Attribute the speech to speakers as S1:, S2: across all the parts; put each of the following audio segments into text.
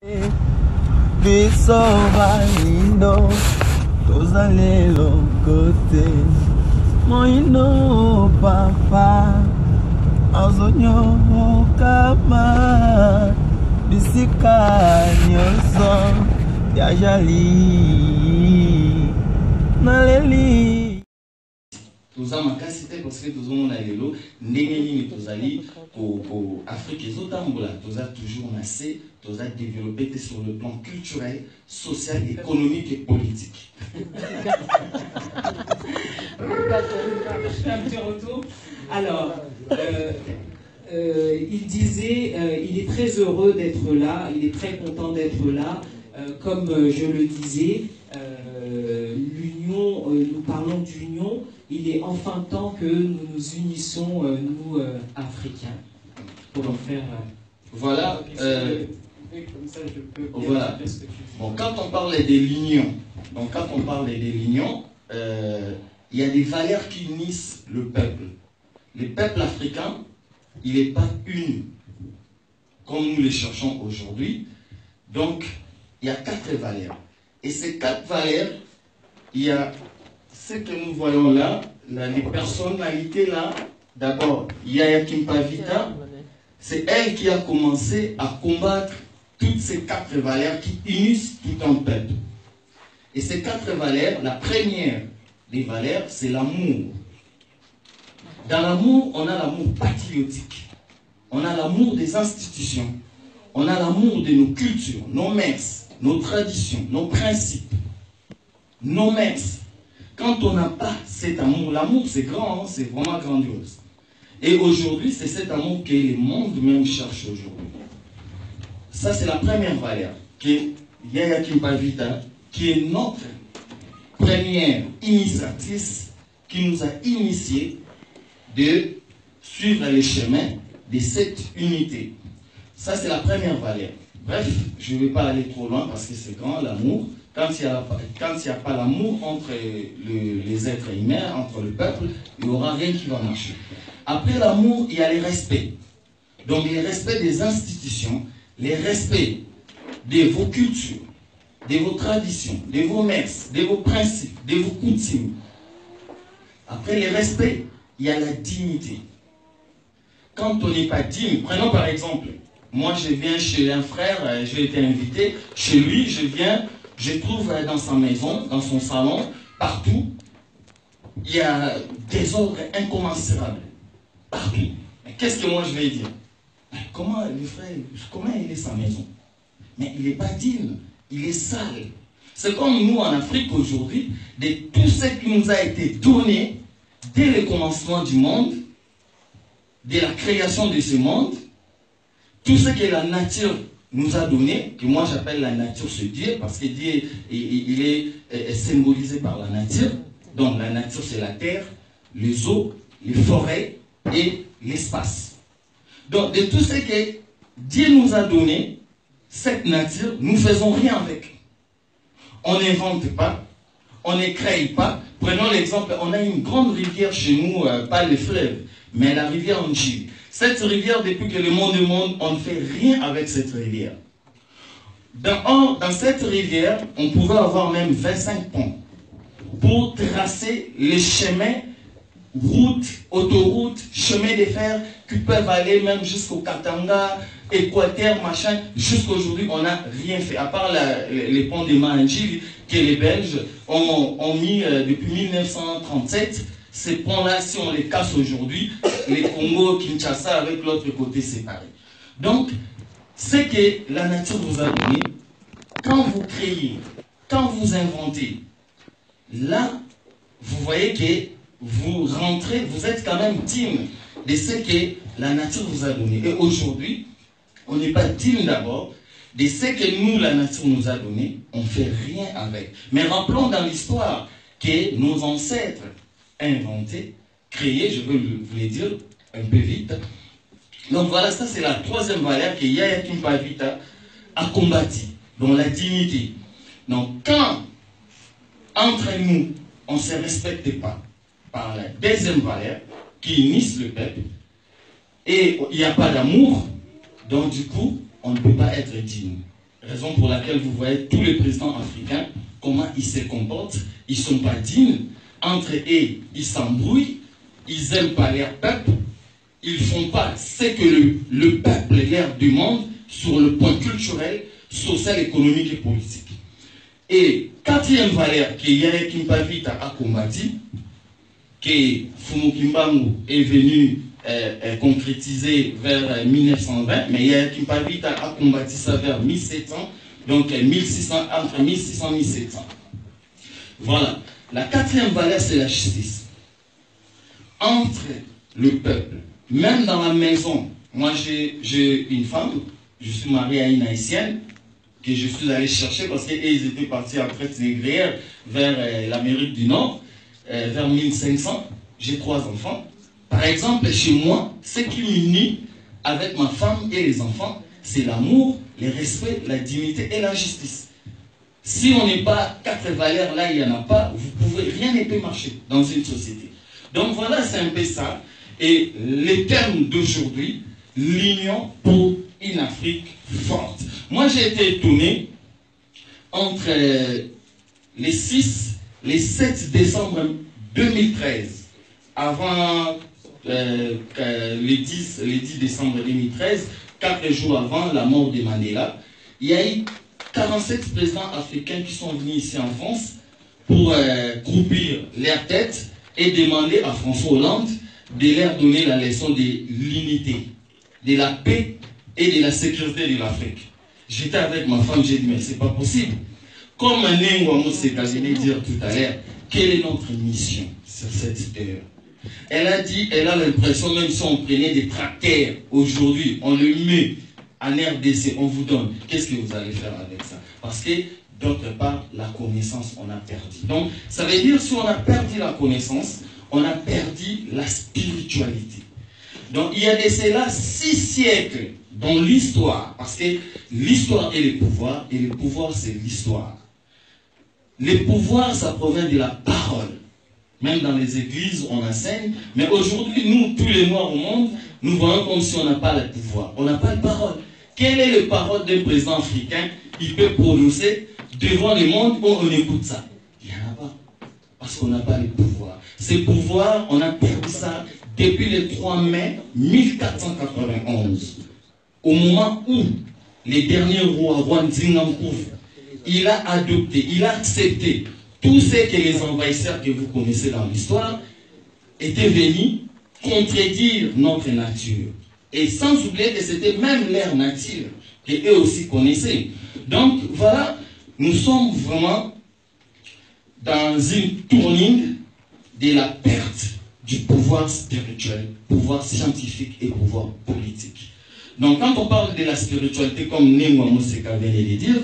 S1: Biso balindo tozalelo kote moino papa azonyo kama bisika nyonso yajali naleli
S2: toza makasi te parce que tozomona lelo ndenge nini tozali ko Afrique ezotambola toza toujours na se toza développé te sur le plan culturel, social, économique et politique.
S3: Un petit retour. Alors, il disait, il est très heureux d'être là, il est très content d'être là. Comme je le disais, l'union, nous parlons d'union, il est enfin temps que nous nous unissons, nous, Africains, pour en faire...
S2: Voilà.
S3: Comme ça, je peux
S2: voilà.
S3: ce que tu
S2: bon, quand on parlait de l'union, il y a des valeurs qui unissent le peuple. Le peuple africain, il n'est pas uni, comme nous les cherchons aujourd'hui. Donc, il y a 4 valeurs. Et ces 4 valeurs, il y a ce que nous voyons là, les personnalités là. D'abord, Yaya Kimpavita, c'est elle qui a commencé à combattre toutes ces 4 valeurs qui unissent tout un peuple. Et ces 4 valeurs, la première des valeurs, c'est l'amour. Dans l'amour, on a l'amour patriotique. On a l'amour des institutions. On a l'amour de nos cultures, nos mœurs, nos traditions, nos principes, nos mœurs. Quand on n'a pas cet amour, l'amour c'est grand, hein, c'est vraiment grandiose. Et aujourd'hui, c'est cet amour que le monde même cherche aujourd'hui. Ça, c'est la première valeur, qui est Yaya Kimpavita, qui est notre première initiatrice, qui nous a initié de suivre les chemins de cette unité. Ça, c'est la première valeur. Bref, je ne vais pas aller trop loin parce que c'est grand, l'amour. Quand il n'y a pas l'amour entre les êtres humains, entre le peuple, il n'y aura rien qui va marcher. Après l'amour, il y a le respect. Donc, le respect des institutions, le respect de vos cultures, de vos traditions, de vos mœurs, de vos principes, de vos coutumes. Après le respect, il y a la dignité. Quand on n'est pas digne, prenons par exemple, moi je viens chez un frère, j'ai été invité, chez lui, je trouve dans sa maison, dans son salon, partout, il y a des ordres incommensurables. Partout. Mais qu'est-ce que moi je vais dire? Comment le frère, comment il est sa maison? Mais il n'est pas digne, il est sale. C'est comme nous en Afrique aujourd'hui, de tout ce qui nous a été donné dès le commencement du monde, de la création de ce monde, tout ce que la nature nous a donné, que moi j'appelle la nature ce Dieu, parce que Dieu il est symbolisé par la nature. Donc la nature c'est la terre, les eaux, les forêts et l'espace. Donc de tout ce que Dieu nous a donné, cette nature, nous ne faisons rien avec. On n'invente pas, on ne crée pas. Prenons l'exemple, on a une grande rivière chez nous, pas le fleuve, mais la rivière Nji. Cette rivière, depuis que le monde est monde, on ne fait rien avec cette rivière. Dans cette rivière, on pouvait avoir même 25 ponts pour tracer les chemins, routes, autoroutes, chemins de fer qui peuvent aller même jusqu'au Katanga, Équateur, machin. Jusqu'aujourd'hui, on n'a rien fait, à part les ponts de Manji que les Belges ont mis depuis 1937. Ces ponts-là, si on les casse aujourd'hui, les Congo, Kinshasa, avec l'autre côté séparé. Donc, ce que la nature vous a donné, quand vous créez, quand vous inventez, là, vous voyez que vous rentrez, vous êtes quand même digne de ce que la nature vous a donné. Et aujourd'hui, on n'est pas digne d'abord de ce que nous, la nature nous a donné, on ne fait rien avec. Mais rappelons dans l'histoire que nos ancêtres inventé, créé, je veux vous le dire un peu vite. Donc voilà, ça c'est la troisième valeur que Yaya Kimpavita a combattu, donc la dignité. Donc quand, entre nous, on ne se respecte pas par la deuxième valeur qui unisse le peuple, et il n'y a pas d'amour, donc du coup, on ne peut pas être digne. Raison pour laquelle vous voyez tous les présidents africains, comment ils se comportent. Ils ne sont pas dignes. Entre eux, ils s'embrouillent. Ils n'aiment pas leur peuple. Ils ne font pas ce que le peuple leur demande sur le point culturel, social, économique et politique. Et quatrième valeur que Yaya Kimpavita a combattu, que Fumu Kimbangu est venu concrétiser vers 1920, mais Yaya Kimpavita a combattu ça vers 1700, donc 1600, entre 1600 et 1700. Voilà. La quatrième valeur, c'est la justice. Entre le peuple, même dans la maison, moi j'ai une femme, je suis marié à une haïtienne, que je suis allé chercher parce qu'ils étaient partis en traite négrière vers l'Amérique du Nord, vers 1500. J'ai 3 enfants. Par exemple, chez moi, ce qui m'unit avec ma femme et les enfants, c'est l'amour, le respect, la dignité et la justice. Si on n'est pas 4 valeurs, là, il n'y en a pas, rien ne peut marcher dans une société. Donc voilà, c'est un peu ça. Et les termes d'aujourd'hui, l'union pour une Afrique forte. Moi, j'ai été étonné entre les 6, les 7 décembre 2013, avant les 10 décembre 2013, 4 jours avant la mort de Mandela, il y a eu 47 présidents africains qui sont venus ici en France pour croupir leur tête et demander à François Hollande de leur donner la leçon de l'unité, de la paix et de la sécurité de l'Afrique. J'étais avec ma femme, j'ai dit, mais c'est pas possible. Comme Nengo Moseka venait dire tout à l'heure, quelle est notre mission sur cette terre? Elle a dit, elle a l'impression, même si on prenait des tracteurs aujourd'hui, on le met en RDC, on vous donne, qu'est-ce que vous allez faire avec ça? Parce que, d'autre part, la connaissance, on a perdu. Donc, ça veut dire, si on a perdu la connaissance, on a perdu la spiritualité. Donc, il y a de cela 6 siècles dans l'histoire, parce que l'histoire est le pouvoir, et le pouvoir, c'est l'histoire. Le pouvoir, ça provient de la parole. Même dans les églises, on enseigne. Mais aujourd'hui, nous, tous les Noirs au monde, nous voyons comme si on n'a pas le pouvoir. On n'a pas de parole. Quelle est la parole d'un président africain qui peut prononcer devant le monde où on écoute ça? Il n'y en a pas. Parce qu'on n'a pas le pouvoir. Ce pouvoir, on a perdu ça depuis le 3 mai 1491. Au moment où les derniers rois, Rwandingampouf, il a adopté, il a accepté tout ce que les envahisseurs que vous connaissez dans l'histoire étaient venus contredire notre nature. Et sans oublier que c'était même leur nature qu'eux aussi connaissaient. Donc voilà, nous sommes vraiment dans une tournure de la perte du pouvoir spirituel, pouvoir scientifique et pouvoir politique. Donc quand on parle de la spiritualité, comme Nengo Moseka vient de le dire,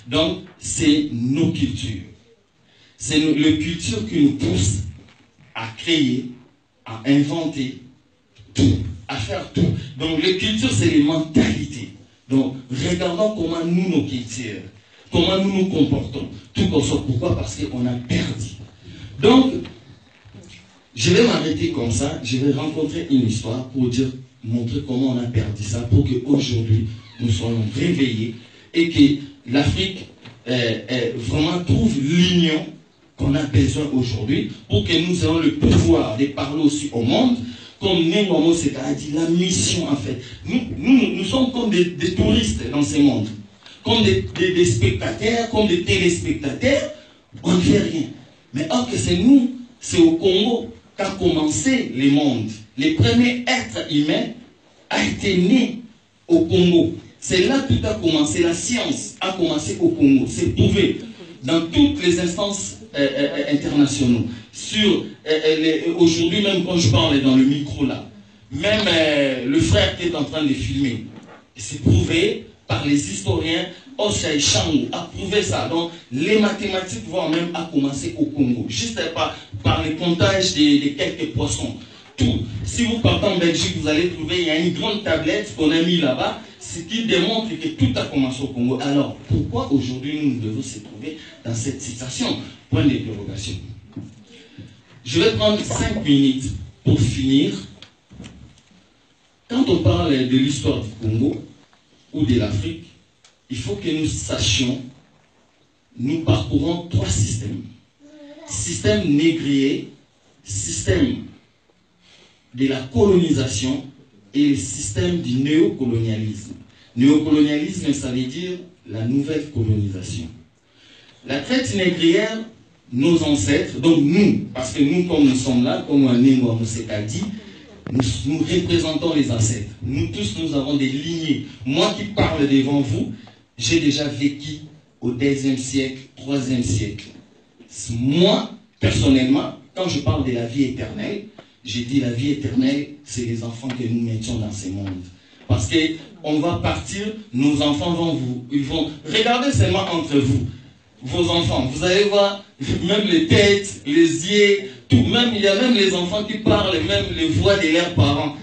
S2: donc c'est nos cultures. C'est les cultures qui nous poussent à créer, à inventer tout, à faire tout. Donc les cultures, c'est les mentalités. Donc regardons comment nous, nos cultures, comment nous nous comportons. Tout comme ça. Pourquoi? Parce qu'on a perdu. Donc, je vais m'arrêter comme ça. Je vais rencontrer une histoire pour dire, montrer comment on a perdu ça, pour qu'aujourd'hui, nous soyons réveillés et que l'Afrique vraiment trouve l'union qu'on a besoin aujourd'hui pour que nous ayons le pouvoir de parler aussi au monde. Comme Nengo Moseka a dit, la mission en fait. Nous sommes comme des touristes dans ce monde. Comme des spectateurs, comme des téléspectateurs, on ne fait rien. Mais or que c'est nous, c'est au Congo qu'a commencé le monde. Les premiers êtres humains a été né au Congo. C'est là que tout a commencé. La science a commencé au Congo. C'est prouvé dans toutes les instances internationaux. Aujourd'hui, même quand je parle dans le micro là, même le frère qui est en train de filmer, c'est prouvé par les historiens. Osei Changu a prouvé ça. Donc, les mathématiques vont même à commencer au Congo. Juste par le comptage de quelques poissons. Tout. Si vous partez en Belgique, vous allez trouver, il y a une grande tablette qu'on a mis là-bas, ce qui démontre que tout a commencé au Congo. Alors, pourquoi aujourd'hui nous devons se trouver dans cette situation? Point d'interrogation. Je vais prendre 5 minutes pour finir. Quand on parle de l'histoire du Congo ou de l'Afrique, il faut que nous sachions, nous parcourons 3 systèmes. Système négrier, système de la colonisation et le système du néocolonialisme. Néocolonialisme, ça veut dire la nouvelle colonisation. La traite négrière, nos ancêtres, donc nous, parce que nous, comme nous sommes là, comme un Nengo Mousseka dit, nous représentons les ancêtres. Nous tous, nous avons des lignées. Moi qui parle devant vous, j'ai déjà vécu au 2e siècle, 3e siècle. Moi, personnellement, quand je parle de la vie éternelle, j'ai dit la vie éternelle, c'est les enfants que nous mettions dans ce monde. Parce qu'on va partir, nos enfants ils vont regardez seulement entre vous, vos enfants, vous allez voir, même les têtes, les yeux, tout, même, il y a même les enfants qui parlent, même les voix de leurs parents,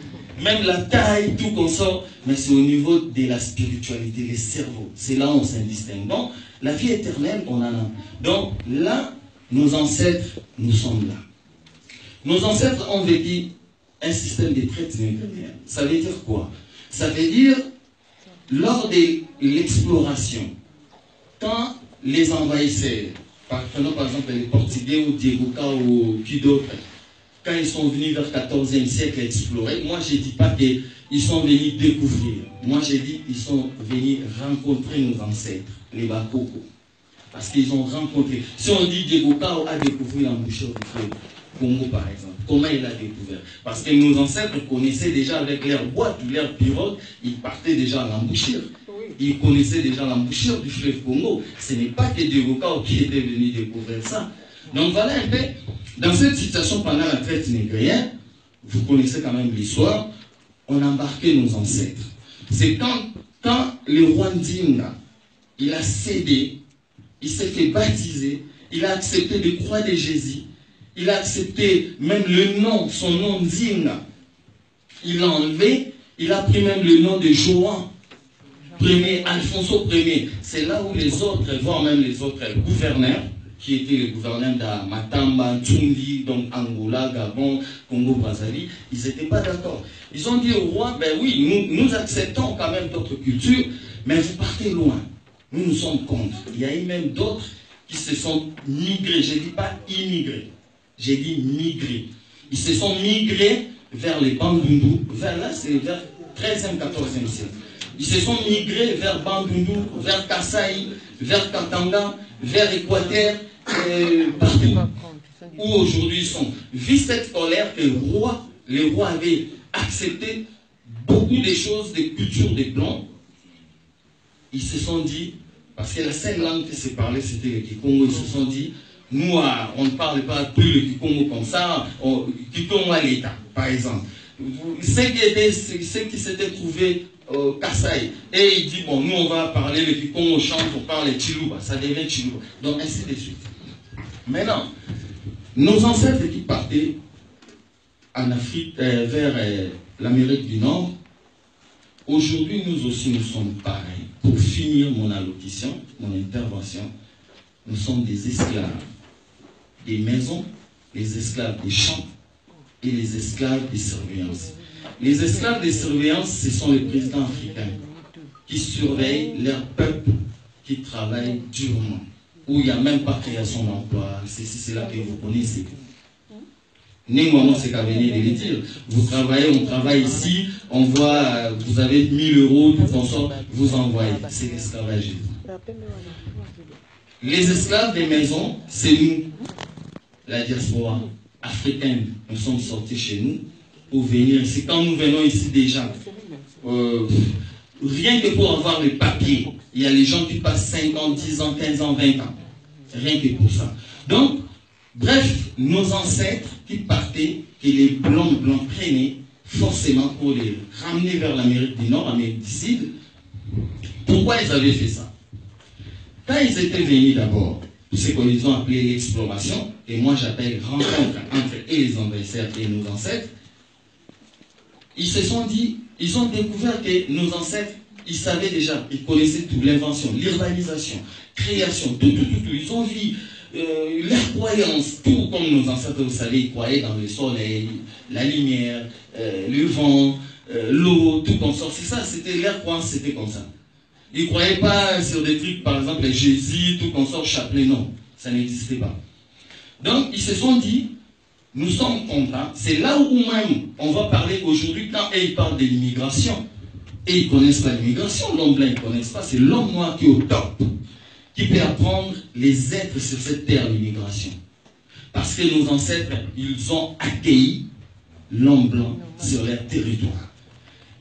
S2: même la taille, tout qu'on sort, mais c'est au niveau de la spiritualité, les cerveaux, c'est là où on s'indistingue. Donc, la vie éternelle, on en a. Donc, là, nos ancêtres, nous sommes là. Nos ancêtres ont vécu un système de traite négrière. Ça veut dire quoi? Ça veut dire, lors de l'exploration, quand les envahisseurs, par exemple les Portugais ou Diegoka ou qui d'autre, quand ils sont venus vers le 14e siècle explorer, moi je ne dis pas qu'ils sont venus découvrir. Moi je dis qu'ils sont venus rencontrer nos ancêtres, les Bakoko. Parce qu'ils ont rencontré. Si on dit Diegoka a découvert l'embouchure du fleuve Congo par exemple, comment il a découvert? Parce que nos ancêtres connaissaient déjà avec leur boîte ou leur pirogue, ils partaient déjà à l'embouchure. Ils connaissaient déjà l'embouchure du fleuve Congo. Ce n'est pas que Diegoka qui était venu découvrir ça. Donc voilà un peu, dans cette situation pendant la traite négrière, vous connaissez quand même l'histoire, on embarquait nos ancêtres. C'est quand le roi Ndinga, il a cédé, il s'est fait baptiser, il a accepté de croire de Jésus, il a accepté même le nom, son nom Ndinga, il l'a enlevé, il a pris même le nom de Joan Ier, Alfonso Ier. C'est là où les autres, voire même les autres gouverneurs, qui étaient les gouverneurs de Matamba, Tchoundi, donc Angola, Gabon, Congo-Brazzaville, ils n'étaient pas d'accord. Ils ont dit au roi, ben oui, nous acceptons quand même d'autres cultures, mais vous partez loin. Nous sommes contre. Il y a eu même d'autres qui se sont migrés. Je ne dis pas immigrés. J'ai dit migrés. Ils se sont migrés vers les Bandundu. Vers là, c'est vers 13e, 14e siècle. Ils se sont migrés vers Bandundu, vers Kasaï, vers Katanga, vers Équateur, partout où aujourd'hui ils sont. Vu cette colère que le roi avait accepté beaucoup de choses, des cultures des Blancs, ils se sont dit, parce que la seule langue qui se parlait c'était le Kikongo, ils se sont dit, nous on ne parle pas plus le Kikongo comme ça, Kikongo à l'État, par exemple. Ceux qui s'étaient trouvés au Kasaï, et il dit, bon, nous on va parler le Kikongo, on chante, on parle le Chiluba, ça devient Chiluba. Donc ainsi de suite. Maintenant, nos ancêtres qui partaient en Afrique, vers l'Amérique du Nord, aujourd'hui nous aussi nous sommes pareils. Pour finir mon allocution, mon intervention, nous sommes des esclaves des maisons, les esclaves des champs et les esclaves des surveillances. Les esclaves des surveillances, ce sont les présidents africains qui surveillent leur peuple, qui travaillent durement, où il n'y a même pas création d'emploi. C'est là que vous connaissez. Néanmoins, c'est qu'à venir de le dire. Vous travaillez, on travaille ici, on voit, vous avez 1000 euros, tout comme ça, vous envoyez. C'est l'esclavagisme. Les esclaves des maisons, c'est nous, la diaspora africaine. Nous sommes sortis chez nous pour venir ici. Quand nous venons ici déjà, rien que pour avoir les papiers, il y a les gens qui passent 5 ans, 10 ans, 15 ans, 20 ans. Rien que pour ça. Donc, bref, nos ancêtres qui partaient, que les blancs prenaient forcément pour les ramener vers l'Amérique du Nord, l'Amérique du Sud. Pourquoi ils avaient fait ça? Quand ils étaient venus d'abord, ce qu'ils ont appelé l'exploration, et moi j'appelle rencontre entre les envahisseurs et nos ancêtres, ils se sont dit, ils ont découvert que nos ancêtres, ils savaient déjà, ils connaissaient tout, l'invention, l'urbanisation, création, tout. Ils ont vu leurs croyances, tout comme nos ancêtres, vous savez, ils croyaient dans le soleil, la lumière, le vent, l'eau, tout comme ça. C'est ça, c'était leur croyance, c'était comme ça. Ils ne croyaient pas sur des trucs, par exemple, les Jésus, tout consort Chapelet, non. Ça n'existait pas. Donc, ils se sont dit, nous sommes contents. C'est là où même on va parler aujourd'hui quand ils parlent de l'immigration. Et ils ne connaissent pas l'immigration, l'homme blanc, ils ne connaissent pas. C'est l'homme noir qui est au top, qui peut apprendre les êtres sur cette terre, l'immigration. Parce que nos ancêtres, ils ont accueilli l'homme blanc sur leur territoire.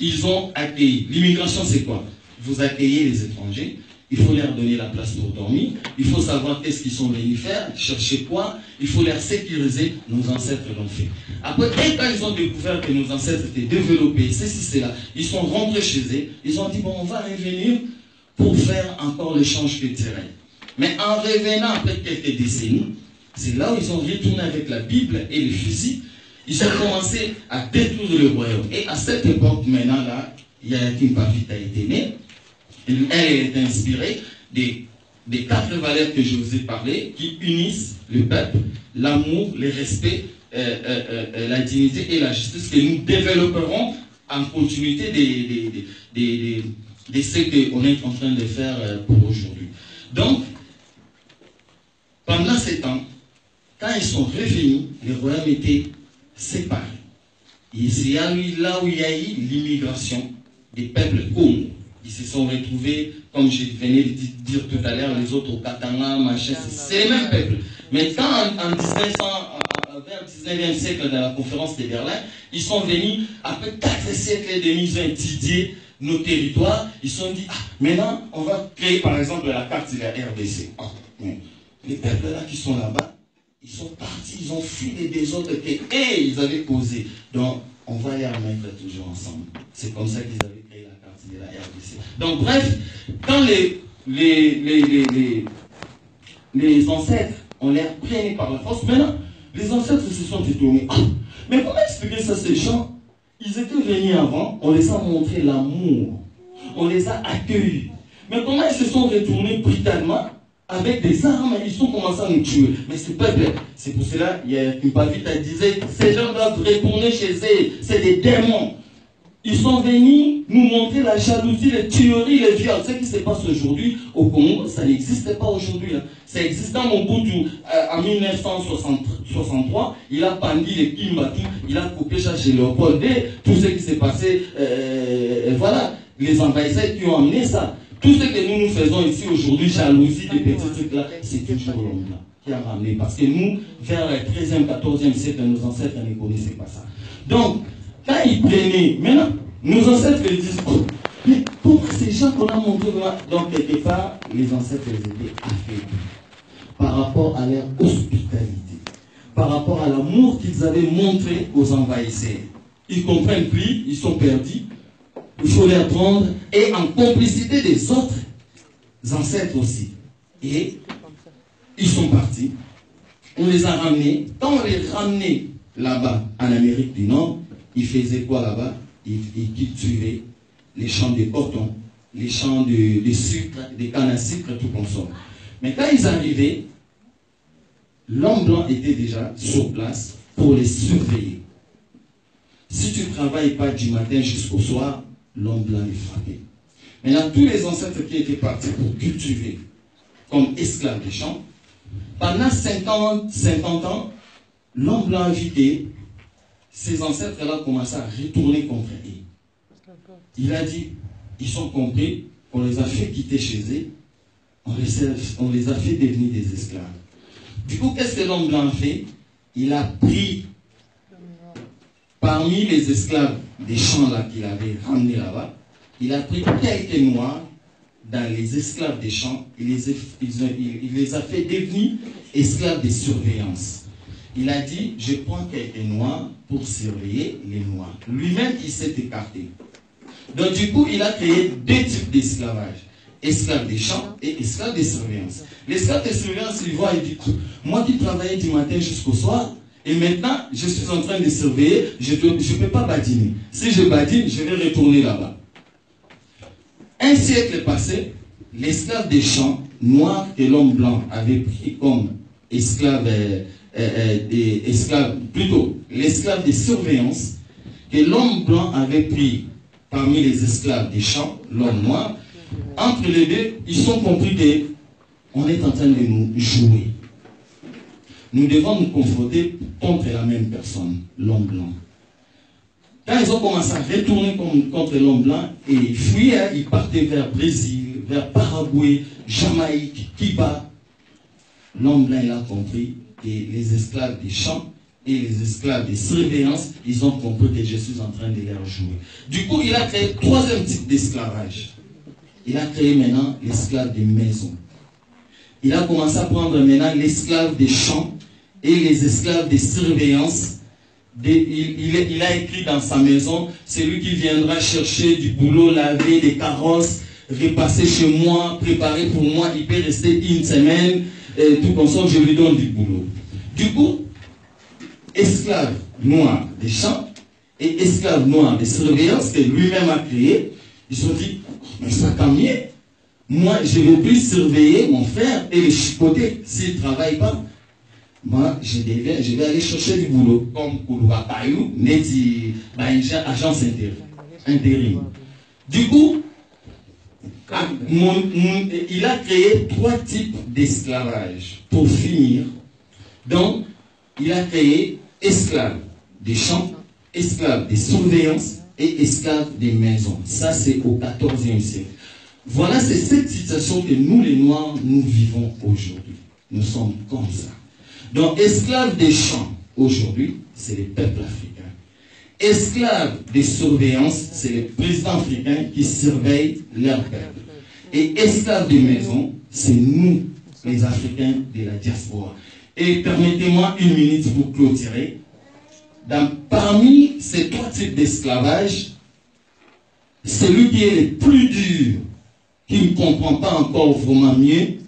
S2: Ils ont accueilli. L'immigration, c'est quoi? Vous accueillez les étrangers, il faut leur donner la place pour dormir, il faut savoir qu'est-ce qu'ils sont venus faire, chercher quoi, il faut les sécuriser, nos ancêtres l'ont fait. Après, quand ils ont découvert que nos ancêtres étaient développés, c'est là, ils sont rentrés chez eux, ils ont dit, bon, on va revenir pour faire encore l'échange culturel. Mais en revenant après quelques décennies, c'est là où ils ont retourné avec la Bible et les fusils, ils ont commencé à détruire le royaume. Et à cette époque, maintenant, là, Yayakim Pavit a été né. Elle est inspirée des 4 valeurs que je vous ai parlé, qui unissent le peuple, l'amour, le respect, la dignité et la justice, que nous développerons en continuité de ce qu'on est en train de faire pour aujourd'hui. Donc, pendant ces temps, quand ils sont revenus, le royaume était séparé. Et c'est là où il y a eu l'immigration des peuples Congo. Ils se sont retrouvés, comme je venais de dire tout à l'heure, les autres au Katanga, machin, c'est les mêmes peuples. Mais quand vers le 19e siècle, dans la conférence de Berlin, ils sont venus, après 4 siècles et demi, ils ont étudié nos territoires, ils se sont dit, ah, maintenant, on va créer par exemple la carte de la RDC. Ah, les peuples là qui sont là-bas, ils sont partis, ils ont fui les désordres et ils avaient causé. Donc, on va les remettre toujours ensemble. C'est comme ça qu'ils avaient créé la carte de la RDC. Donc, bref, quand les ancêtres, on les prenait par la force, maintenant, les ancêtres se sont détournés. Ah, mais comment expliquer ça, ces gens? Ils étaient venus avant, on les a montré l'amour, on les a accueillis. Mais comment ils se sont retournés brutalement? Avec des armes, ils sont commencés à nous tuer. Mais c'est pas vrai. C'est pour cela, il y a une pavite qui disait, ces gens doivent retourner chez eux. C'est des démons. Ils sont venus nous montrer la jalousie, les tueries, les viols. Ce qui se passe aujourd'hui au Congo, ça n'existe pas aujourd'hui. Ça existe dans Mobutu en 1963. Il a pandi les Kimbatu, il a coupé chez Léopold, tout ce qui s'est passé. Voilà, les envahisseurs qui ont amené ça. Tout ce que nous faisons ici aujourd'hui, jalousie, des petits trucs là, c'est toujours l'homme là qui a ramené. Parce que nous, vers le 13e, 14e siècle, nos ancêtres ne connaissaient pas ça. Donc, quand ils prenaient, maintenant, nos ancêtres disent, oh, mais pour ces gens qu'on a montrés, donc quelque part, les ancêtres étaient affaiblis par rapport à leur hospitalité, par rapport à l'amour qu'ils avaient montré aux envahisseurs. Ils ne comprennent plus, ils sont perdus. Il faut les prendre et en complicité des autres ancêtres aussi. Et ils sont partis. On les a ramenés. Quand on les ramenait là-bas, en Amérique du Nord, ils faisaient quoi là-bas? Ils cultivaient les champs de coton, les champs de sucre, des cannes à sucre, tout comme ça. Mais quand ils arrivaient, l'homme blanc était déjà sur place pour les surveiller. Si tu ne travailles pas du matin jusqu'au soir, l'homme blanc est frappé. Maintenant, tous les ancêtres qui étaient partis pour cultiver comme esclaves des champs, pendant 50 ans, l'homme blanc a vu que ces ancêtres-là commençaient à retourner contre eux. Il a dit, ils ont compris qu'on les a fait quitter chez eux, on les a fait devenir des esclaves. Du coup, qu'est-ce que l'homme blanc a fait? Il a pris parmi les esclaves des champs là qu'il avait ramenés là-bas, il a pris quelques noirs dans les esclaves des champs, il les a fait devenir esclaves de surveillance. Il a dit, je prends quelques noirs pour surveiller les noirs. Lui-même, il s'est écarté. Donc du coup, il a créé 2 types d'esclavage. Esclaves des champs et esclaves de surveillance. L'esclave de surveillance, il voit, il dit, moi qui travaillais du matin jusqu'au soir, et maintenant, je suis en train de surveiller, je ne peux pas badiner. Si je badine, je vais retourner là-bas. Un siècle passé, l'esclave des champs noirs que l'homme blanc avait pris comme esclave, l'esclave de surveillance que l'homme blanc avait pris parmi les esclaves des champs, l'homme noir, entre les deux, ils ont compris qu'on est en train de nous jouer. Nous devons nous confronter contre la même personne, l'homme blanc. Quand ils ont commencé à retourner contre l'homme blanc et fuir, ils partaient vers Brésil, vers Paraguay, Jamaïque, Cuba. L'homme blanc, il a compris que les esclaves des champs et les esclaves des surveillances, ils ont compris que je suis en train de leur jouer. Du coup, il a créé le troisième type d'esclavage. Il a créé maintenant l'esclave des maisons. Il a commencé à prendre maintenant l'esclave des champs et les esclaves des surveillances. Il a écrit dans sa maison, celui qui viendra chercher du boulot, laver des carrosses, repasser chez moi, préparer pour moi, il peut rester une semaine, et tout comme ça, je lui donne du boulot. Du coup, esclave noir des champs et esclave noir des surveillances que lui-même a créé, ils se sont dit, mais ça tant mieux. Moi, je ne vais plus surveiller mon frère et le chipoter s'il ne travaille pas. Moi, je vais aller chercher du boulot, comme Koulouba Payou, agence intérim. Du coup, il a créé 3 types d'esclavage. Pour finir, donc, il a créé esclaves des champs, esclaves des surveillances et esclaves des maisons. Ça, c'est au XIVe siècle. Voilà, c'est cette situation que nous, les Noirs, nous vivons aujourd'hui. Nous sommes comme ça. Donc, esclaves des champs, aujourd'hui, c'est les peuples africains. Esclaves des surveillances, c'est les présidents africains qui surveillent leur peuple. Et esclaves des maisons, c'est nous, les Africains de la diaspora. Et permettez-moi une minute pour clôturer. Parmi ces 3 types d'esclavage, celui qui est le plus dur, qui ne comprend pas encore vraiment mieux,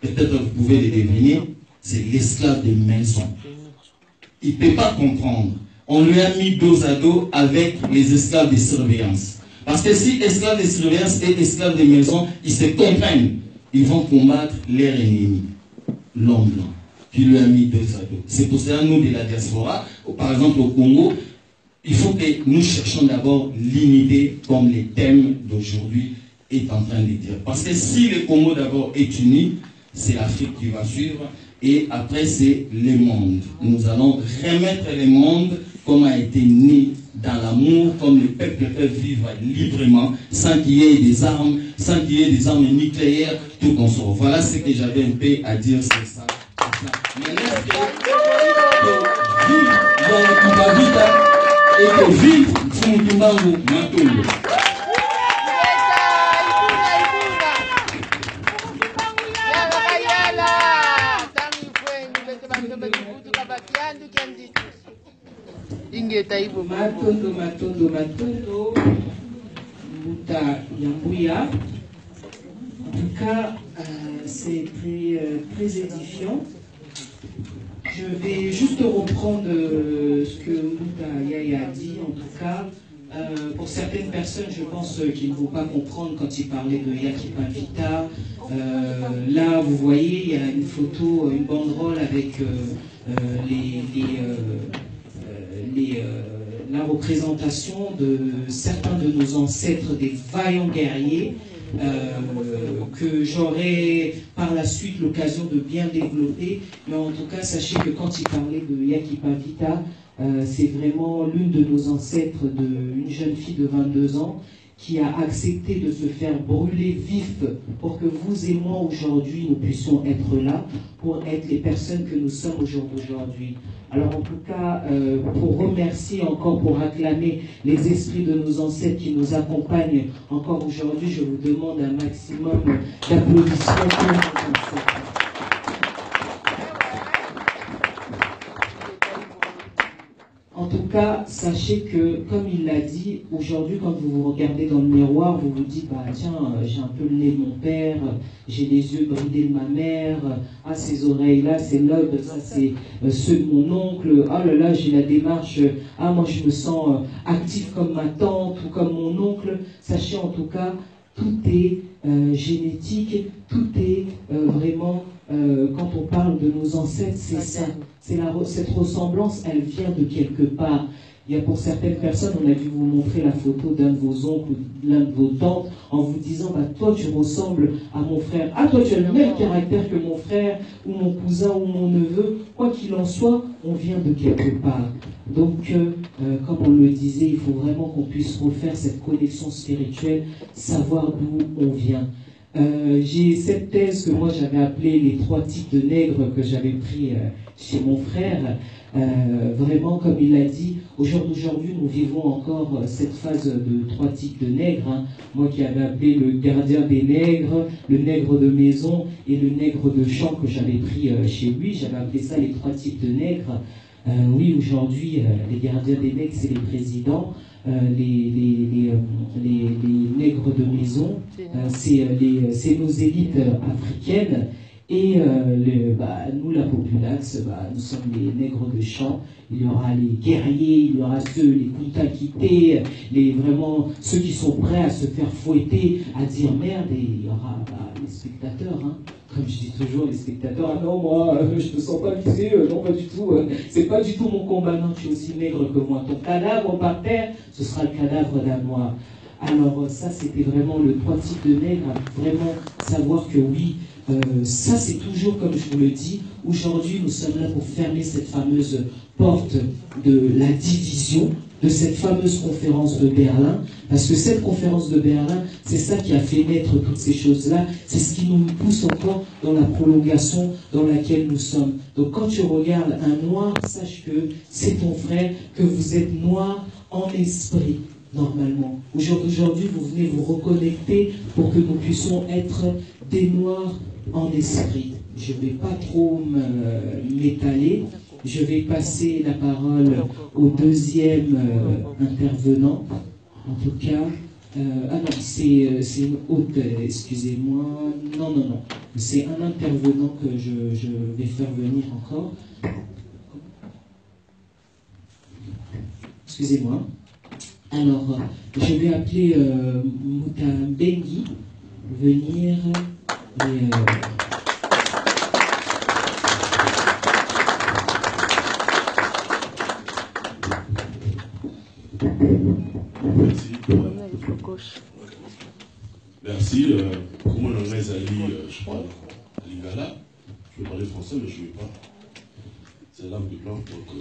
S2: peut-être vous pouvez le deviner, c'est l'esclave des maisons. Il ne peut pas comprendre. On lui a mis dos à dos avec les esclaves des surveillances. Parce que si esclaves des surveillances et esclaves des maisons, ils se comprennent, ils vont combattre leur ennemi, l'homme blanc, qui lui a mis dos à dos. C'est pour cela, nous, de la diaspora, par exemple au Congo, il faut que nous cherchions d'abord l'unité comme les thèmes d'aujourd'hui est en train de dire. Parce que si le Congo d'abord est uni, c'est l'Afrique qui va suivre, et après c'est le monde. Nous allons remettre le monde comme a été né dans l'amour, comme les peuples peuvent vivre librement, sans qu'il y ait des armes, sans qu'il y ait des armes nucléaires, tout qu'on sort. Voilà ce que j'avais un peu à dire sur ça. Mais laisse que vivre dans le Kibavita et que vivre Fumutumbangu Matungo.
S3: Matondo, Mbuta Yambouya. En tout cas, c'est très édifiant. Je vais juste reprendre ce que Mbuta Yaya a dit. En tout cas, pour certaines personnes, je pense qu'il ne faut pas comprendre quand il parlait de Yaki Pavita. Là, vous voyez, il y a une photo, une banderole avec la représentation de certains de nos ancêtres, des vaillants guerriers, que j'aurai par la suite l'occasion de bien développer. Mais en tout cas, sachez que quand il parlait de Yaki Pavita, c'est vraiment l'une de nos ancêtres, une jeune fille de 22 ans, qui a accepté de se faire brûler vif pour que vous et moi aujourd'hui nous puissions être là, pour être les personnes que nous sommes aujourd'hui. Alors en tout cas, pour remercier encore, pour acclamer les esprits de nos ancêtres qui nous accompagnent encore aujourd'hui, je vous demande un maximum d'applaudissements pour nos ancêtres. En tout cas, sachez que, comme il l'a dit, aujourd'hui, quand vous vous regardez dans le miroir, vous vous dites, bah tiens, j'ai un peu le nez de mon père, j'ai les yeux bridés de ma mère, ah, ces oreilles-là, c'est lobe, ça c'est ceux de mon oncle, ah là là, j'ai la démarche, ah moi je me sens actif comme ma tante ou comme mon oncle. Sachez en tout cas, tout est génétique, tout est vraiment, quand on parle de nos ancêtres, c'est ça. Cette ressemblance, elle vient de quelque part. Il y a pour certaines personnes, on a dû vous montrer la photo d'un de vos oncles ou l'un de vos tantes en vous disant, bah, toi tu ressembles à mon frère. Ah, toi tu as le même caractère que mon frère ou mon cousin ou mon neveu. Quoi qu'il en soit, on vient de quelque part. Donc, comme on le disait, il faut vraiment qu'on puisse refaire cette connexion spirituelle, savoir d'où on vient. J'ai cette thèse que moi j'avais appelée les 3 types de nègres que j'avais pris chez mon frère. Vraiment, comme il l'a dit, aujourd'hui nous vivons encore cette phase de 3 types de nègres. Hein. Moi qui avais appelé le gardien des nègres, le nègre de maison et le nègre de champ que j'avais pris chez lui, j'avais appelé ça les 3 types de nègres. Oui, aujourd'hui, les gardiens des nègres, c'est les présidents. Les nègres de maison, c'est nos élites africaines. Et nous, la populace, nous sommes les nègres de champ. Il y aura les guerriers, il y aura les Kuntakités, vraiment ceux qui sont prêts à se faire fouetter, à dire merde, et il y aura les spectateurs. Hein. Comme je dis toujours, les spectateurs, ah non, moi, je me sens pas visé, non, pas du tout, c'est pas du tout mon combat, non, tu es aussi maigre que moi. Ton cadavre par terre, ce sera le cadavre d'un noir. Alors, ça, c'était vraiment le 3 types de nègres, vraiment savoir que oui, ça, c'est toujours, comme je vous le dis, aujourd'hui, nous sommes là pour fermer cette fameuse porte de la division, de cette fameuse conférence de Berlin, parce que cette conférence de Berlin, c'est ça qui a fait naître toutes ces choses-là, c'est ce qui nous pousse encore dans la prolongation dans laquelle nous sommes. Donc quand tu regardes un noir, sache que c'est ton frère, que vous êtes noir en esprit, normalement. Aujourd'hui, vous venez vous reconnecter pour que nous puissions être des noirs en esprit. Je ne vais pas trop m'étaler. Je vais passer la parole au deuxième intervenant. En tout cas, ah non, c'est une autre, excusez-moi. Non. C'est un intervenant que je vais faire venir encore. Excusez-moi. Alors, je vais appeler Moutambengi venir.
S4: Merci. Comment on a Ali, je parle à Lingala. Je vais parler français, mais je ne vais pas. C'est l'âme de blanc.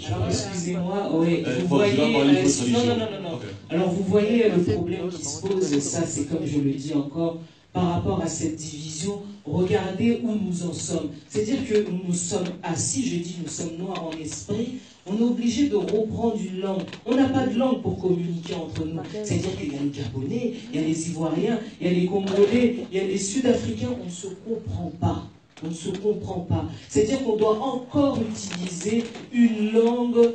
S3: Alors, excusez-moi, oui, vous voyez... Non. Okay. Alors, vous voyez le problème qui se pose, ça, c'est comme je le dis encore, par rapport à cette division, regardez où nous en sommes. C'est-à-dire que nous sommes assis, je dis nous sommes noirs en esprit, on est obligé de reprendre une langue. On n'a pas de langue pour communiquer entre nous. C'est-à-dire qu'il y a les Gabonais, il y a les Ivoiriens, il y a les Congolais, il y a les Sud-Africains, on ne se comprend pas. On ne se comprend pas. C'est-à-dire qu'on doit encore utiliser une langue,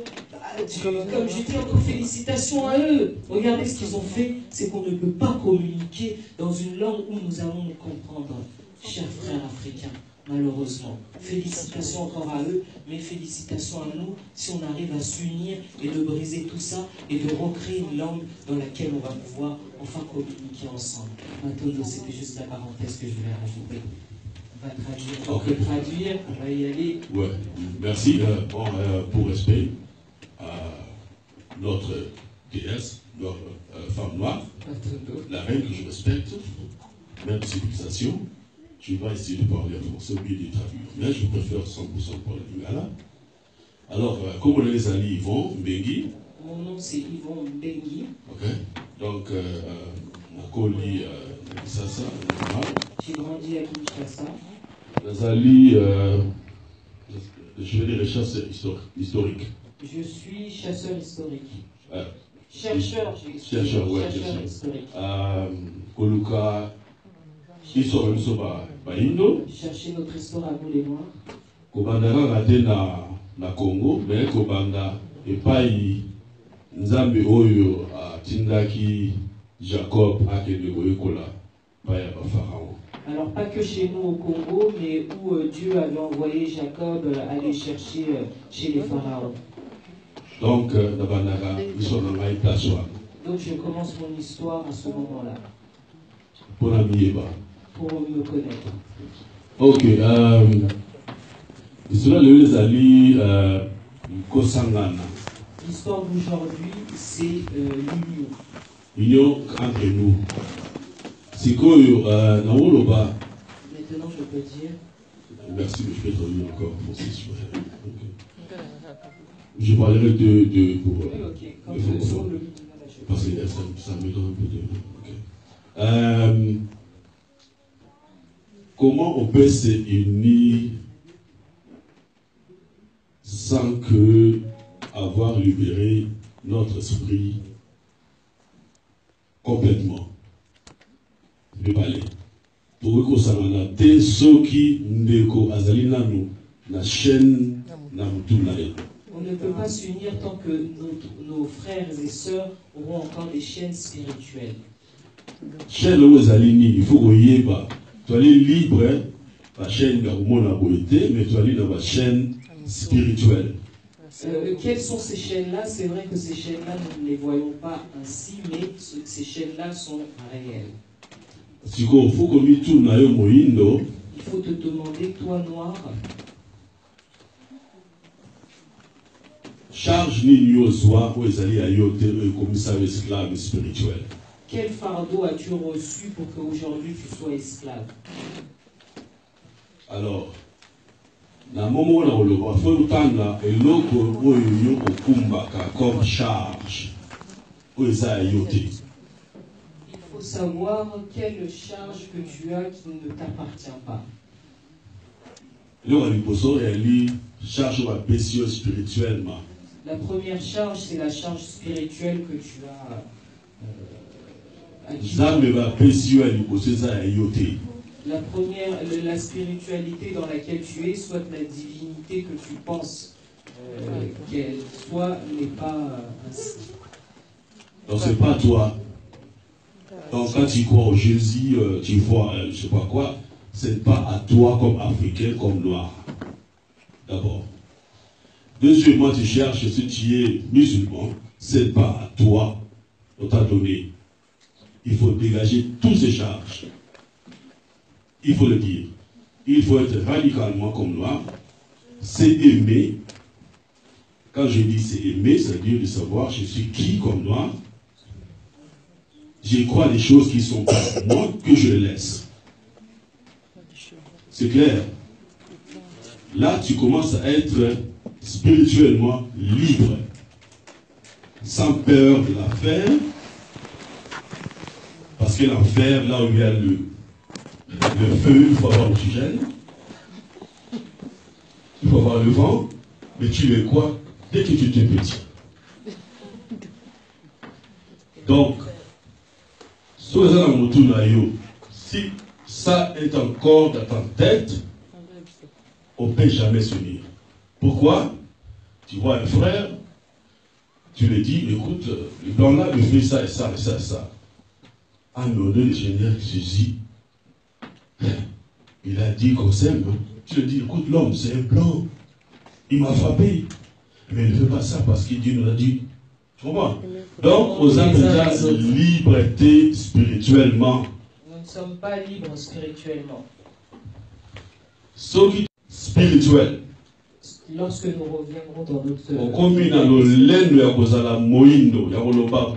S3: comme je dis encore, félicitations à eux. Regardez ce qu'ils ont fait, c'est qu'on ne peut pas communiquer dans une langue où nous allons nous comprendre. Chers frères africains, malheureusement, félicitations encore à eux, mais félicitations à nous si on arrive à s'unir et de briser tout ça et de recréer une langue dans laquelle on va pouvoir enfin communiquer ensemble. Maintenant, c'était juste la parenthèse que je voulais rajouter. On va traduire, on peut traduire, on va y aller.
S4: Ouais, merci. Pour respect à notre déesse, notre femme noire, la reine que je respecte, même civilisation, je vais essayer de parler en français ou bien de traduire. Mais je préfère 100% parler lingala. Alors, comment les amis Yvon Mbengi?
S3: Mon nom c'est Yvon Mbengi.
S4: Ok. Donc, Nakoli Sasa, normal.
S3: J'ai grandi à Kinshasa.
S4: Nazali, je vais dire chasseur historique.
S3: Je suis chasseur historique.
S4: Chercheur
S3: historique.
S4: Koluka, histoire Baindo.
S3: Chercher notre histoire à nous les Noirs.
S4: Kobanda raté na Congo, mais Kobanda et pas Nzambe Oyo à Tindaki Jacob à Kenegoyekola, pas ya Pharaon.
S3: Alors pas que chez nous au Congo, mais où Dieu avait envoyé Jacob aller chercher chez les pharaons.
S4: Donc,
S3: donc je commence mon histoire à ce moment-là.
S4: Pour
S3: me connaître.
S4: Ok. Cela les ali Kosangana.
S3: L'histoire d'aujourd'hui, c'est l'union.
S4: L'union entre nous. C'est quoi, Naoloba?
S3: Maintenant, je peux dire.
S4: Merci, mais je peux traduire encore. Je parlerai de pour.
S3: Oui, ok. Quand je sors le
S4: parce que ça me donne un peu de. Comment on peut se unir sans que avoir libéré notre esprit complètement? Je vais parler. Pour que ça m'a été ceux qui n'éco azalina nous la chaîne n'a
S3: on ne peut pas s'unir tant que nos frères et sœurs auront encore des chaînes spirituelles.
S4: Chaîne où il faut qu'on y ait pas. Tu es libre, la chaîne de la beauté, mais tu es dans la chaîne spirituelle.
S3: Quelles sont ces chaînes-là? C'est vrai que ces chaînes-là, nous ne les voyons pas ainsi, mais ces chaînes-là sont réelles.
S4: Il faut
S3: te demander, toi noir,
S4: charge ni soit où ils allaient à commissaire esclave spirituel.
S3: Quel fardeau as-tu reçu pour qu'aujourd'hui tu sois esclave?
S4: Alors, dans le moment où on a fait le temps là, et l'autre où il y a comme charge, où ils allaient
S3: Il faut savoir quelle charge que tu as qui ne t'appartient pas.
S4: Charge précieuse spirituellement.
S3: La première charge, c'est la charge spirituelle que tu as la spiritualité dans laquelle tu es, soit la divinité que tu penses qu'elle soit, n'est pas ainsi.
S4: Donc c'est pas toi. Donc quand tu crois au Jésus, tu vois, je sais pas quoi, c'est pas à toi comme Africain, comme Noir. D'abord. Deuxièmement, tu cherches si tu es musulman, c'est pas à toi, on t'a donné. Il faut dégager toutes ces charges. Il faut le dire. Il faut être radicalement comme Noir. C'est aimer. Quand je dis c'est aimer, c'est-à-dire de savoir je suis qui comme Noir. Je crois des choses qui sont pas pour moi, que je les laisse. C'est clair. Là, tu commences à être spirituellement libre, sans peur de l'enfer, parce que l'enfer, là où il y a le feu, il faut avoir l'oxygène, il faut avoir le vent, mais tu es quoi dès que tu es petit. Donc, si ça est encore dans ta tête, on ne peut jamais s'unir. Pourquoi? Tu vois un frère, tu lui dis, écoute, le blanc-là me fait ça et ça et ça et ça. Ah, mais au nom du Seigneur Jésus, il a dit qu'on s'aime. Tu lui dis, écoute, l'homme, c'est un blanc. Il m'a frappé. Mais il ne fait pas ça parce que Dieu nous a dit. Tu comprends? Donc, aux déjà liberté spirituellement.
S3: Nous ne sommes pas libres spirituellement.
S4: Ce qui est spirituel.
S3: Lorsque nous reviendrons dans notre...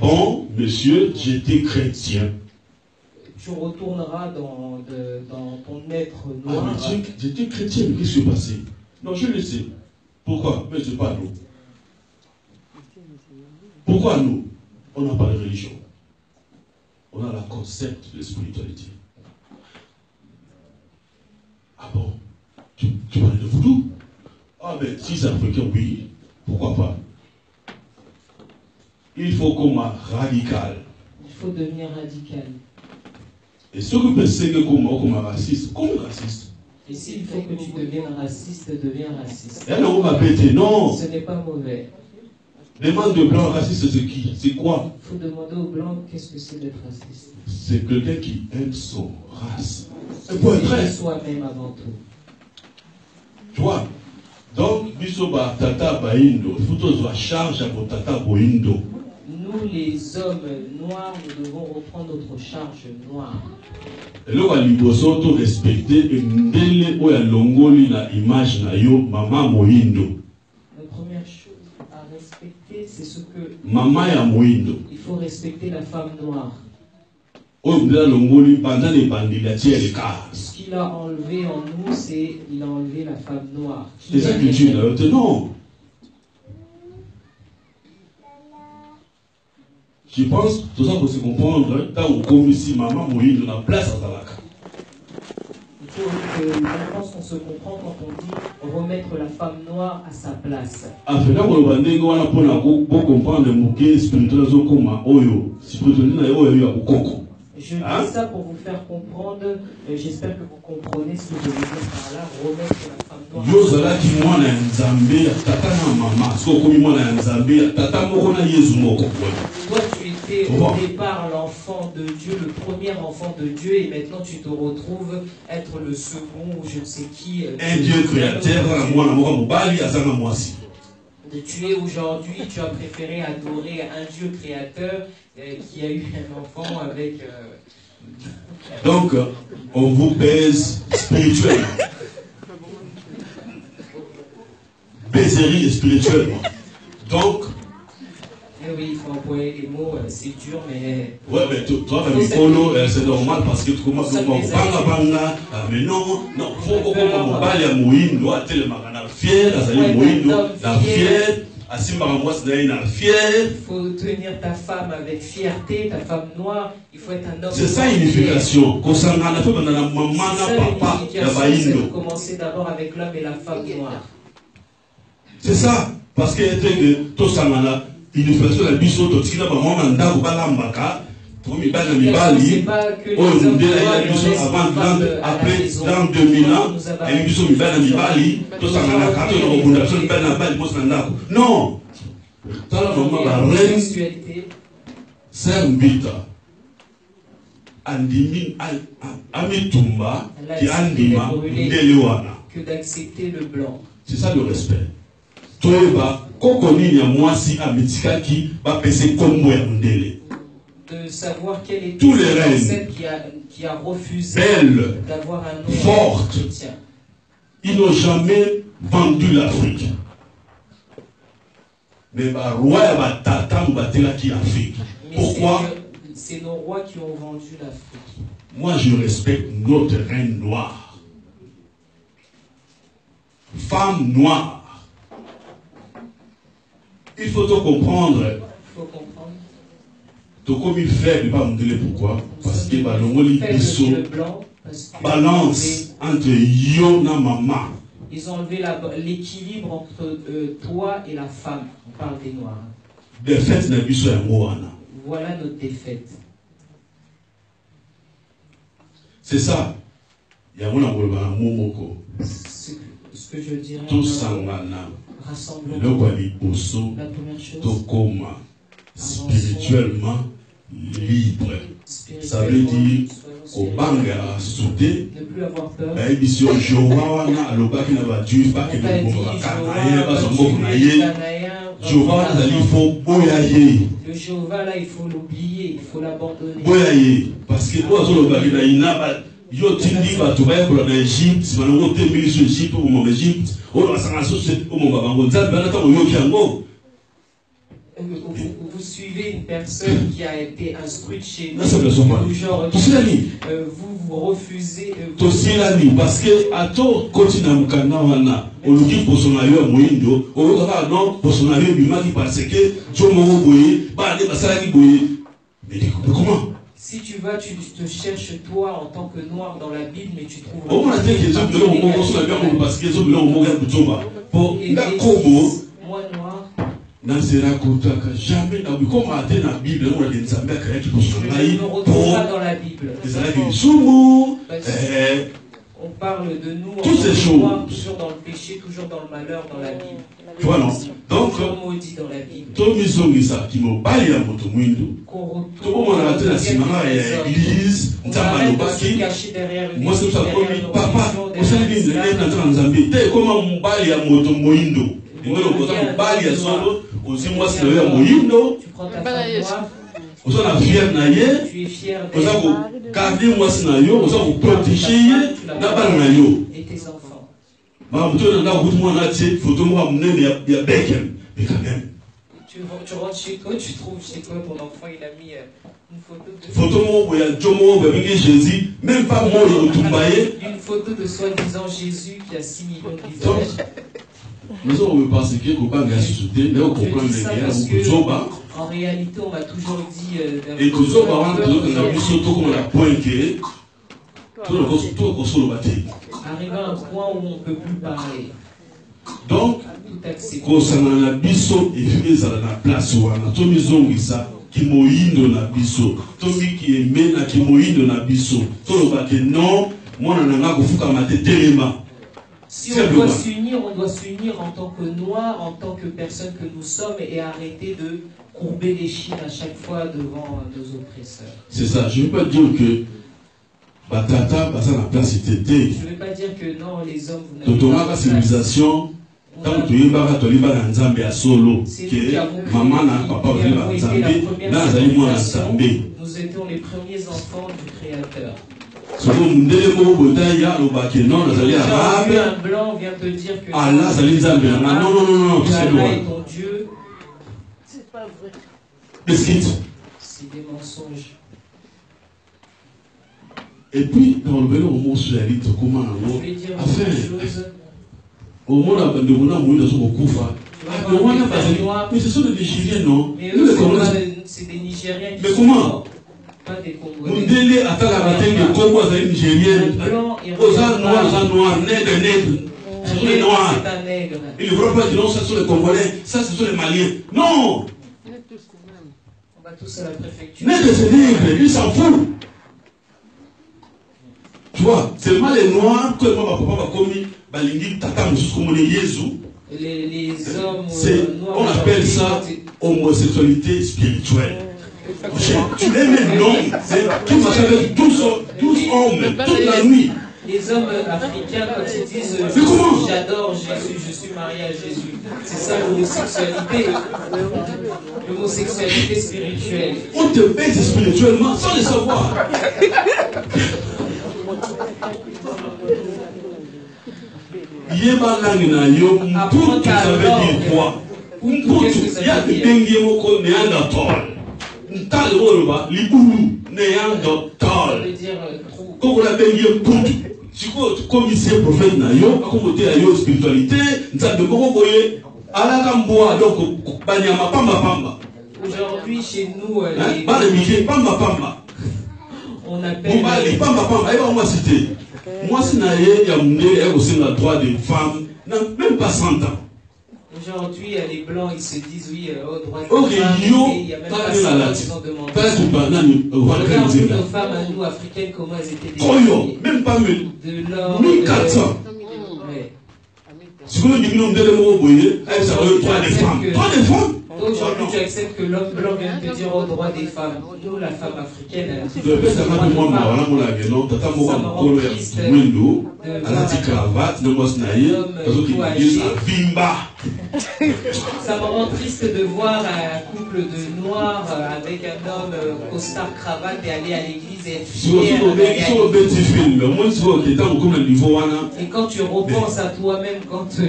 S4: Bon, monsieur, j'étais chrétien.
S3: Tu retourneras dans ton être noir.
S4: Ah, j'étais chrétien, mais qu'est-ce qui s'est passé? Non, je le sais. Pourquoi? Mais ce n'est pas nous. Pourquoi nous? On n'a pas de religion. On a le concept de spiritualité. Ah bon? Tu parles de voodoo? Ah mais si c'est africain, oui. Pourquoi pas? Il faut qu'on soit radical.
S3: Il faut devenir radical.
S4: Et ce que pensez que comme raciste, comme raciste.
S3: Et s'il faut que tu deviennes raciste, deviens raciste.
S4: Non.
S3: Ce n'est pas mauvais.
S4: Demande de blanc raciste, c'est qui? C'est quoi?
S3: Il faut demander aux blancs qu'est-ce que c'est d'être raciste.
S4: C'est quelqu'un qui aime son race.
S3: C'est aimer soi-même avant tout.
S4: Tu vois? Donc, bisoba tata baindo, il faut tous la charge à vos tata boindo.
S3: Nous, les hommes noirs, nous devons reprendre notre charge noire.
S4: Et là, on va respecter l'image na yo, maman moindo.
S3: La première chose à respecter, c'est ce que
S4: Maman ya moindo.
S3: il faut respecter la femme noire.
S4: O mbila longoli pendant les bandits la tienne les cas.
S3: Ce qu'il a enlevé en nous, c'est il a enlevé la femme noire.
S4: Les agricultures là, non. Je pense tout ça pour se comprendre tant au comme ici maman moindo na place à Zalaka.
S3: Je pense qu'on se comprend quand on dit remettre la femme noire à sa place.
S4: Afin qu'on va dire qu'on a pour comprendre le spirituel comme oyo spirituel na oyo ya kokoko.
S3: Je dis ça pour vous faire comprendre. J'espère que vous comprenez ce que je veux dire par là. Remettre la femme noire.
S4: Yo zala ki mwana ya Nzambe tata na mama so komi mwana ya Nzambe tata moko na Yesu moko.
S3: Toi tu étais au départ l'enfant de Dieu, le premier enfant de Dieu, et maintenant tu te retrouves être le second ou je ne sais qui.
S4: Un Dieu créateur na mwana moko mobali azanga mwasi.
S3: Tu es aujourd'hui, tu as préféré adorer un Dieu créateur qui a eu un enfant avec...
S4: Donc, on vous pèse spirituellement. Baiserie spirituellement. Donc...
S3: oui, il faut employer les mots, c'est dur, mais...
S4: Ouais, mais toi, c'est normal parce que tu commences à banga, mais non, faut qu'on parle à Moïne, doit tellement fier, la fière, à Simbaramboise, la fière.
S3: Il faut tenir ta femme avec fierté, ta femme noire, il faut être un homme.
S4: C'est ça l'unification. Quand ça a fait dans la maman, papa,
S3: c'est de commencer d'abord avec l'homme et la femme noire.
S4: C'est ça, parce que tout ça, unification la biso to tikina ba mama ndako balambaka pour mi bana mibali oyo ndela ya biso avant après dans 2000 ans et biso mi bana mibali to sangana kato no bunda so bana bali mo ndako non tala mama ba reine c'est mbita andimi amitumba qui andima ndelewana
S3: que d'accepter le blanc.
S4: C'est ça le respect. Toeba kokoni ya mwasi ametikaki ba pese kombo ya ndele.
S3: De savoir quelle est
S4: tous les reines
S3: celle qui a refusé d'avoir un nom
S4: forte.
S3: chrétien.
S4: Ils n'ont jamais vendu l'Afrique. Mais ba roi ya ba tata mbatela ki Afrique. Pourquoi?
S3: C'est nos rois qui ont vendu l'Afrique.
S4: Moi je respecte notre reine noire. Femme noire. Il faut tout comprendre.
S3: Il faut comprendre.
S4: Tout comme il fait, mais pas me dire pourquoi. Parce que balance entre yo et maman.
S3: Ils ont enlevé l'équilibre entre toi et la femme. On parle des noirs.
S4: Défaite n'a plus sur un.
S3: Voilà notre défaite.
S4: C'est ça. Il y a un momoko.
S3: Ce que je dirais.
S4: Tout sangana.
S3: Rassemblement. La première chose.
S4: Spirituellement libre. Ça veut dire au banga soudé.
S3: Ne plus avoir peur.
S4: Émission Jehovah na alobaki na ba juif ba ke de bomba kanaye ba sombo kunaye. Jehovah na il faut boyaye.
S3: Le Jéhovah là il faut l'oublier, il faut l'abandonner.
S4: Boyaye parce que toi sur le bagi na ina ba yo tindi ba to ba pour l'Égypte, si on a été mis sur l'Égypte ou mon Égypte, on va s'en associer au mon bango. Ça va attendre yo kiango.
S3: Vous suivez une personne qui a été instruite chez nous.
S4: Genre,
S3: vous refusez.
S4: Parce que à tout continent Mukanawana, on nous dit pour son aïeux à Moindo, on nous dit non pour son aïeux Bimaki parce que Jomo Boye, Bade Basaki Boye. Mais comment?
S3: Si tu vas, tu te cherches toi en tant que noir dans la Bible, mais tu trouves.
S4: On a dit que les hommes de l'homme sont bien parce que les hommes de l'homme sont pour
S3: moi noir.
S4: Nansera kutaka jamais na comme a été dans la Bible on a dit Nzambe akaya ki
S3: posongai pour dans la Bible. On parle de nous
S4: toutes ces choses
S3: toujours dans le péché, toujours dans le malheur dans la Bible.
S4: Tu vois non? Donc
S3: maudit dans la Bible.
S4: To misongisa ki mobali ya moto mwindo. To mo na tena simama ya église, Nzambe alobaki. Moi c'est ça comme papa, on s'est dit de Nzambe. Te comment mobali ya moto mwindo. Ngolo ko ta mobali ya solo. Aussi moi c'est le moyindo.
S3: Tu prends ta femme noire.
S4: Vous êtes fier na ye.
S3: Tu es fier
S4: de. Vous avez gardé moi c'est na yo. Vous avez protégé ye. Na ba na yo.
S3: Et tes enfants.
S4: Ma muto na vous moi na tse photo moi mnene ya bekem. Mais quand même
S3: Tu rentres chez toi, tu trouves chez toi ton enfant, il a mis une photo de...
S4: Jésus, même pas moi,
S3: une photo de soi-disant Jésus qui a 6 millions de visages.
S4: Nous avons pensé que vous pouvez mais on comprend
S3: en réalité, on m'a toujours dit...
S4: et toujours, on a pointé.
S3: Arrivé à un point où on ne peut plus parler.
S4: Donc, quand on a biso et fait à la place où on a tout mis en ça, qui moïndo na biso, tout qui est mena qui moïndo na biso, tout le bas que non, moi on a un fuka maté téléma.
S3: Si on doit s'unir en tant que noirs, en tant que personnes que nous sommes, et arrêter de courber les chines à chaque fois devant nos oppresseurs.
S4: C'est ça, je ne veux pas dire que Batata, ça la place était.
S3: Je ne veux pas dire que non, les hommes, vous
S4: n'avez pas la civilisation. Tant que tu es à solo, que maman n'a papa vu la Nzambé, là,
S3: nous étions les premiers enfants du Créateur.
S4: Un
S3: blanc vient te dire que
S4: Allah, non,
S3: c'est loin. Ton Dieu.
S5: C'est pas vrai.
S3: C'est des mensonges.
S4: Et puis, dans le vélo, on montre sur la ligne, comment on
S3: voulais dire une chose.
S4: Au moins, mais ce sont des Nigériens, non?
S3: Mais eux, c'est des Nigériens qui
S4: mais comment?
S3: Pas des Congolais.
S4: Mundele attend la bataille de Congo, c'est Nigérien. Aux noirs, nègres. Ce sont les noirs. Ils ne vont pas dire non, ce sont les Congolais, ça, ce sont les Maliens. Non!
S3: On va tous à la préfecture.
S4: Nègres, c'est nègres, ils s'en foutent. Tu vois, c'est seulement les noirs que moi, papa m'a commis,
S3: les hommes noirs.
S4: On appelle ça homosexualité spirituelle. Tu l'aimes non? Tu marches avec 12 hommes toute la nuit.
S3: Les hommes africains, quand ils disent j'adore Jésus, je suis marié à Jésus, c'est ça l'homosexualité. L'homosexualité spirituelle.
S4: On te baise spirituellement sans le savoir. Pour tu savais dire quoi? Pour il y a des dengue moko néandertal. Ntal woloba libulu néandertal. Quand la dengue pour comme ici prophète na yo, comme tu as yo spiritualité, nzambe moko boye alaka mboa donc banyama pamba.
S3: Aujourd'hui chez nous on appelle
S4: pamba cité. Moi, si je suis aussi le droit des femmes, même pas 100 ans.
S3: Aujourd'hui, les Blancs, ils se disent oui, au droit des femmes. Il y a même pas 100 ans qu'ils ont demandé. Regarde nos femmes à nous, africaines, comment elles étaient définies.
S4: Même pas
S3: de l'or.
S4: 1400. Si vous me dites que le droit des femmes. Droit des femmes.
S3: Aujourd'hui, tu acceptes que l'homme blanc vient te dire au droit des femmes. Nous, la femme africaine, ça me rend triste de voir un couple de noirs avec un homme costard cravate et aller à l'église et être fier. Et quand tu repenses à toi-même, quand tu... Et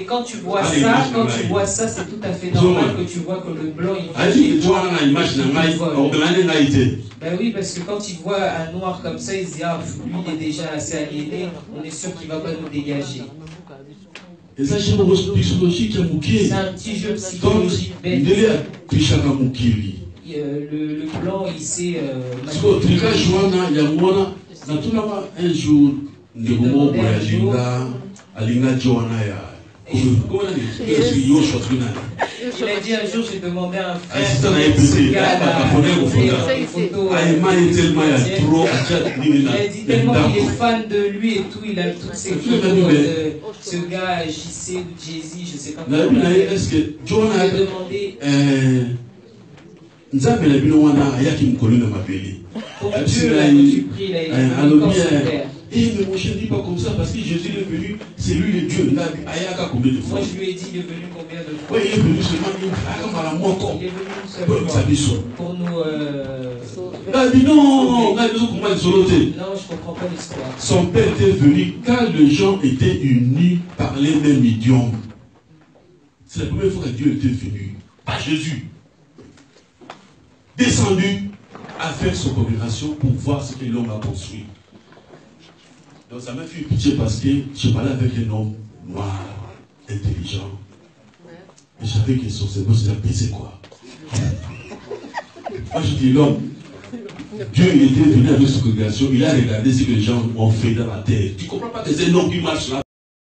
S3: quand tu vois ça, c'est tout à fait normal que tu vois que le blanc il ben oui, parce que quand il voit un noir comme ça, il se dit ah, lui il est déjà assez aliéné, on est sûr qu'il va pas nous dégager.
S4: Et ça, c'est un
S3: petit jeu psychologique bête. Le blanc, il sait.
S4: Un jour, Alinga Joana
S3: il a dit un jour, j'ai demandé à un frère. Il a dit tellement il est fan de lui et tout, il a toutes ses photos de ce gars, JC ou Jay-Z, je sais pas comment.
S4: Est-ce que Joana a demandé Nzambe na bino wana ayaki mukolo na mabele.
S3: Pour Dieu, là, tu pries, là, il est
S4: Et mais mon cher, dis pas comme ça, parce que Jésus est venu, c'est lui le Dieu. Ayaka combien de fois?
S3: Moi, je lui ai dit, il est venu combien de fois?
S4: Oui, il est venu seulement une fois.
S3: Il est venu une seule fois. Pour nous...
S4: Là, il dit non, là, nous comment il soloté.
S3: Non, je ne comprends pas l'histoire.
S4: Son père était venu quand les gens étaient unis par les mêmes idiomes. C'est la première fois que Dieu était venu. Pas Jésus. Descendu à faire son congrégation pour voir ce que l'homme a construit. Donc ça m'a fait pitié parce que je parlais avec un homme noir, intelligent. Et je savais que son cerveau s'est apaisé quoi. Moi je dis l'homme, Dieu il était venu avec son congrégation, il a regardé ce que les gens ont fait dans la terre. Tu ne comprends pas que c'est un homme qui marche là.